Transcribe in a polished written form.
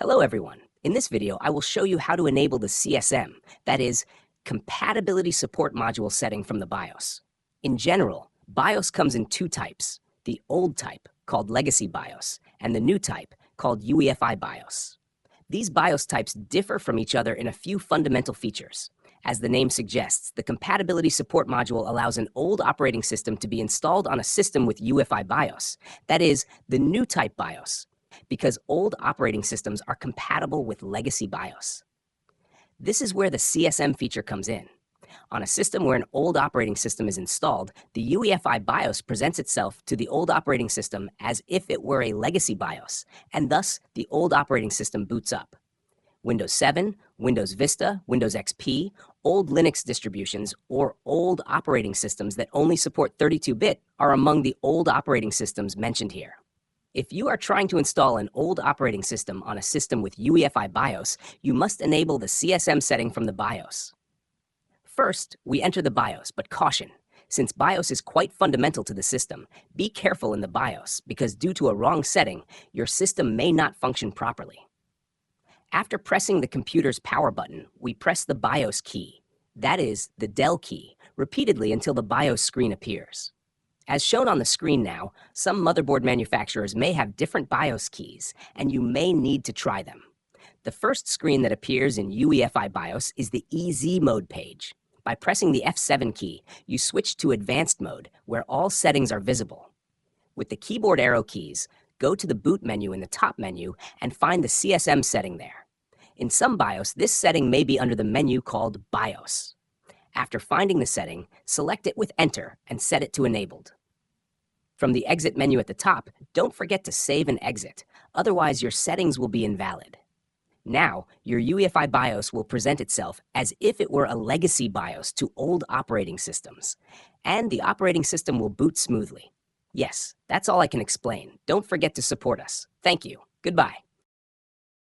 Hello everyone. In this video, I will show you how to enable the CSM, that is, Compatibility Support Module setting from the BIOS. In general, BIOS comes in two types, the old type, called Legacy BIOS, and the new type, called UEFI BIOS. These BIOS types differ from each other in a few fundamental features. As the name suggests, the Compatibility Support Module allows an old operating system to be installed on a system with UEFI BIOS, that is, the new type BIOS, because old operating systems are compatible with legacy BIOS. This is where the CSM feature comes in. On a system where an old operating system is installed, the UEFI BIOS presents itself to the old operating system as if it were a legacy BIOS, and thus the old operating system boots up. Windows 7, Windows Vista, Windows XP, old Linux distributions, or old operating systems that only support 32-bit are among the old operating systems mentioned here. If you are trying to install an old operating system on a system with UEFI BIOS, you must enable the CSM setting from the BIOS. First, we enter the BIOS, but caution. Since BIOS is quite fundamental to the system, be careful in the BIOS because due to a wrong setting, your system may not function properly. After pressing the computer's power button, we press the BIOS key, that is, the Del key, repeatedly until the BIOS screen appears. As shown on the screen now, some motherboard manufacturers may have different BIOS keys, and you may need to try them. The first screen that appears in UEFI BIOS is the EZ mode page. By pressing the F7 key, you switch to advanced mode, where all settings are visible. With the keyboard arrow keys, go to the boot menu in the top menu and find the CSM setting there. In some BIOS, this setting may be under the menu called BIOS. After finding the setting, select it with Enter and set it to Enabled. From the Exit menu at the top, don't forget to save and exit, otherwise your settings will be invalid. Now, your UEFI BIOS will present itself as if it were a legacy BIOS to old operating systems, and the operating system will boot smoothly. Yes, that's all I can explain. Don't forget to support us. Thank you. Goodbye.